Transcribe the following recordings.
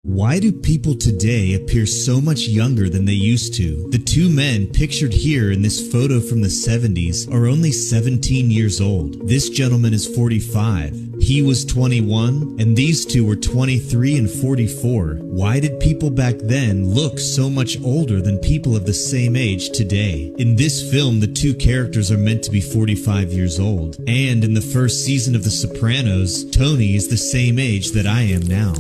Why do people today appear so much younger than they used to? The two men pictured here in this photo from the 70s are only 17 years old. This gentleman is 45. He was 21, and these two were 23 and 44. Why did people back then look so much older than people of the same age today? In this film, the two characters are meant to be 45 years old. And in the first season of The Sopranos, Tony is the same age that I am now.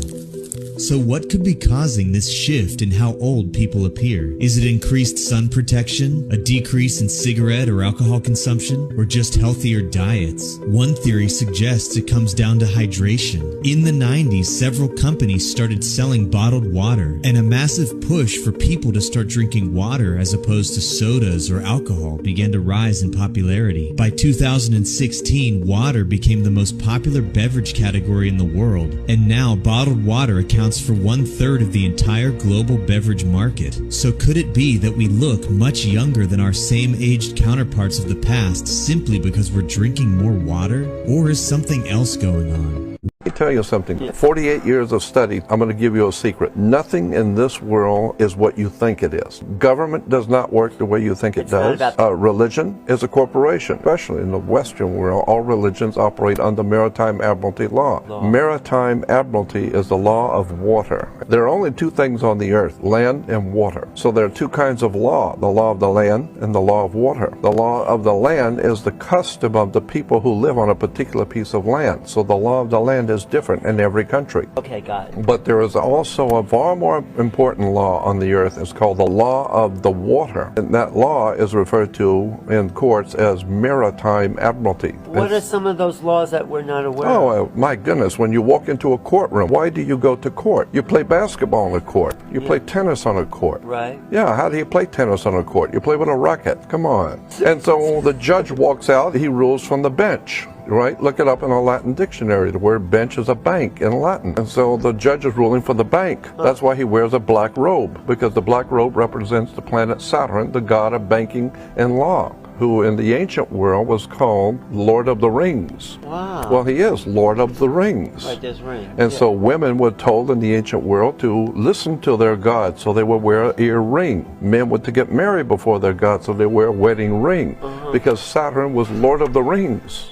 So what could be causing this shift in how old people appear? Is it increased sun protection, a decrease in cigarette or alcohol consumption, or just healthier diets? One theory suggests it comes down to hydration. In the 90s, several companies started selling bottled water, and a massive push for people to start drinking water as opposed to sodas or alcohol began to rise in popularity. By 2016, water became the most popular beverage category in the world, and now bottled water accounts for 1/3 of the entire global beverage market. So could it be that we look much younger than our same aged counterparts of the past simply because we're drinking more water? Or is something else going on? Let me tell you something. 48 years of study, I'm going to give you a secret. Nothing in this world is what you think it is. Government does not work the way you think it does. Religion is a corporation. Especially in the Western world, all religions operate under maritime admiralty law. Maritime admiralty is the law of water. There are only two things on the earth, land and water. So there are two kinds of law, the law of the land and the law of water. The law of the land is the custom of the people who live on a particular piece of land. So the law of the land is different in every country. Okay, got it. But there is also a far more important law on the earth. It's called the law of the water. And that law is referred to in courts as maritime admiralty. What are some of those laws that we're not aware of? Oh, my goodness. When you walk into a courtroom, why do you go to court? You play basketball on a court. You play tennis on a court. Right. Yeah, how do you play tennis on a court? You play with a racket. Come on. And so when the judge walks out, he rules from the bench. Right? Look it up in a Latin dictionary. The word bench is a bank in Latin. And so the judge is ruling for the bank. That's why he wears a black robe, because the black robe represents the planet Saturn, the god of banking and law, who in the ancient world was called Lord of the Rings. Wow. Well, he is Lord of the Rings. Right, there's rings. And so women were told in the ancient world to listen to their god, so they would wear an ear ring. Men were to get married before their god, so they wear a wedding ring, because Saturn was Lord of the Rings.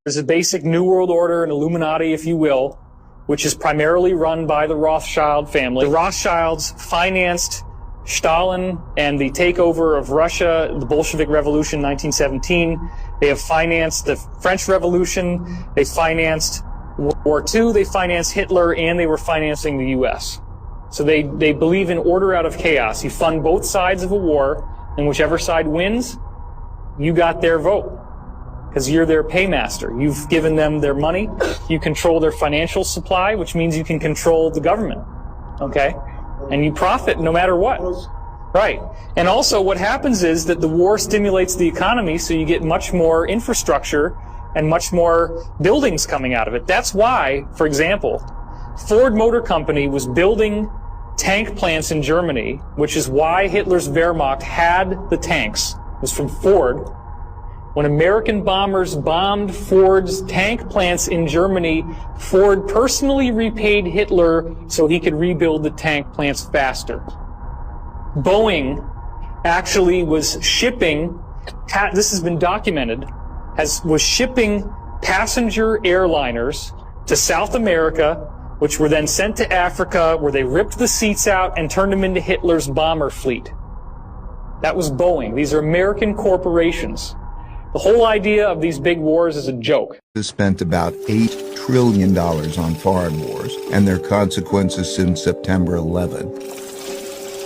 There's a basic New World Order, an Illuminati, if you will, which is primarily run by the Rothschild family. The Rothschilds financed Stalin and the takeover of Russia, the Bolshevik Revolution 1917. They have financed the French Revolution. They financed World War II. They financed Hitler, and they were financing the U.S. So they believe in order out of chaos. You fund both sides of a war, and whichever side wins, you got their vote, because you're their paymaster. You've given them their money. You control their financial supply, which means you can control the government. Okay? And you profit no matter what. Right. And also what happens is that the war stimulates the economy, so you get much more infrastructure and much more buildings coming out of it. That's why, for example, Ford Motor Company was building tank plants in Germany, which is why Hitler's Wehrmacht had the tanks. It was from Ford. When American bombers bombed Ford's tank plants in Germany, Ford personally repaid Hitler so he could rebuild the tank plants faster. Boeing actually was shipping, this has been documented, was shipping passenger airliners to South America, which were then sent to Africa, where they ripped the seats out and turned them into Hitler's bomber fleet. That was Boeing. These are American corporations. The whole idea of these big wars is a joke. Has spent about $8 trillion on foreign wars and their consequences since September 11,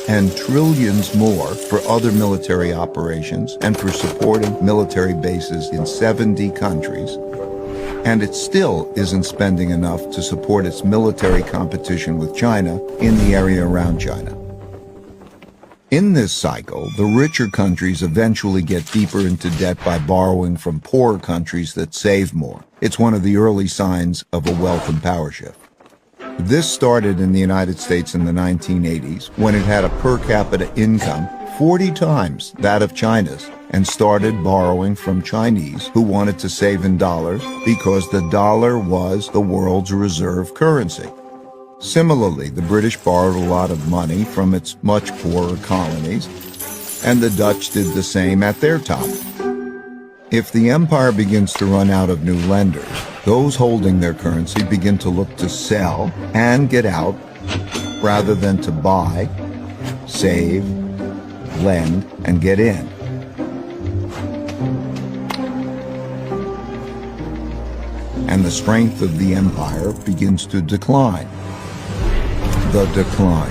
and trillions more for other military operations and for supporting military bases in 70 countries. And it still isn't spending enough to support its military competition with China in the area around China. In this cycle, the richer countries eventually get deeper into debt by borrowing from poorer countries that save more. It's one of the early signs of a wealth and power shift. This started in the United States in the 1980s, when it had a per capita income 40 times that of China's, and started borrowing from Chinese who wanted to save in dollars because the dollar was the world's reserve currency. Similarly, the British borrowed a lot of money from its much poorer colonies, and the Dutch did the same at their top. If the empire begins to run out of new lenders, those holding their currency begin to look to sell and get out rather than to buy, save, lend, and get in. And the strength of the empire begins to decline. The decline.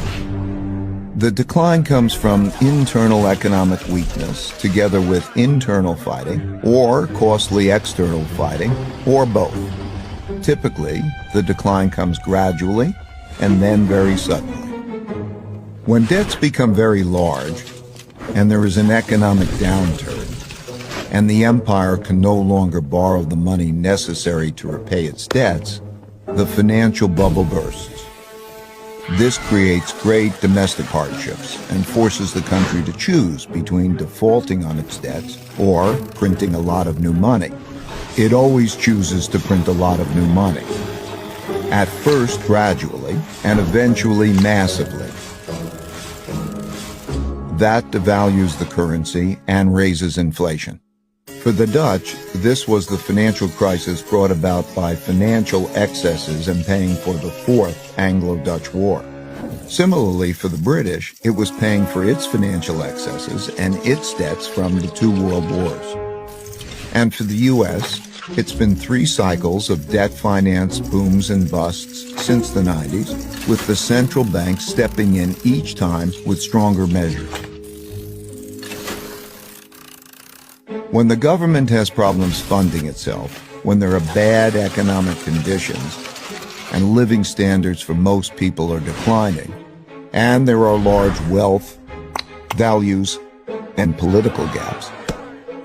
The decline comes from internal economic weakness together with internal fighting, or costly external fighting, or both. Typically, the decline comes gradually and then very suddenly. When debts become very large, and there is an economic downturn, and the empire can no longer borrow the money necessary to repay its debts, the financial bubble bursts. This creates great domestic hardships and forces the country to choose between defaulting on its debts or printing a lot of new money. It always chooses to print a lot of new money. At first gradually, and eventually massively. That devalues the currency and raises inflation. For the Dutch, this was the financial crisis brought about by financial excesses and paying for the Fourth Anglo-Dutch War. Similarly, for the British, it was paying for its financial excesses and its debts from the two world wars. And for the U.S., it's been 3 cycles of debt finance booms and busts since the 90s, with the central bank stepping in each time with stronger measures. When the government has problems funding itself, when there are bad economic conditions, and living standards for most people are declining, and there are large wealth, values, and political gaps,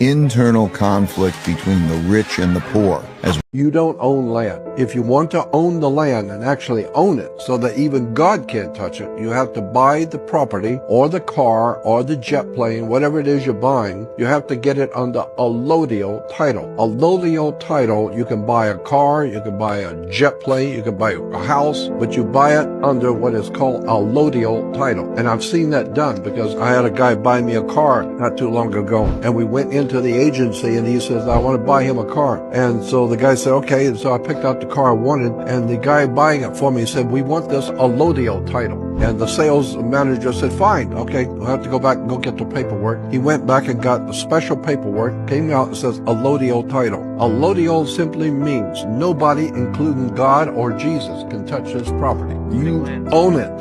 internal conflict between the rich and the poor, as You don't own land. If you want to own the land and actually own it so that even God can't touch it, you have to buy the property or the car or the jet plane, whatever it is you're buying. You have to get it under allodial title. Allodial title, you can buy a car, you can buy a jet plane, you can buy a house, but you buy it under what is called allodial title. And I've seen that done because I had a guy buy me a car not too long ago, and we went into the agency and he says, I want to buy him a car. And so the guy said, okay, and so I picked out the car I wanted, and the guy buying it for me said, we want this allodial title. And the sales manager said, fine, okay, we'll have to go back and go get the paperwork. He went back and got the special paperwork, came out and says allodial title. Allodial simply means nobody, including God or Jesus, can touch this property. You own it.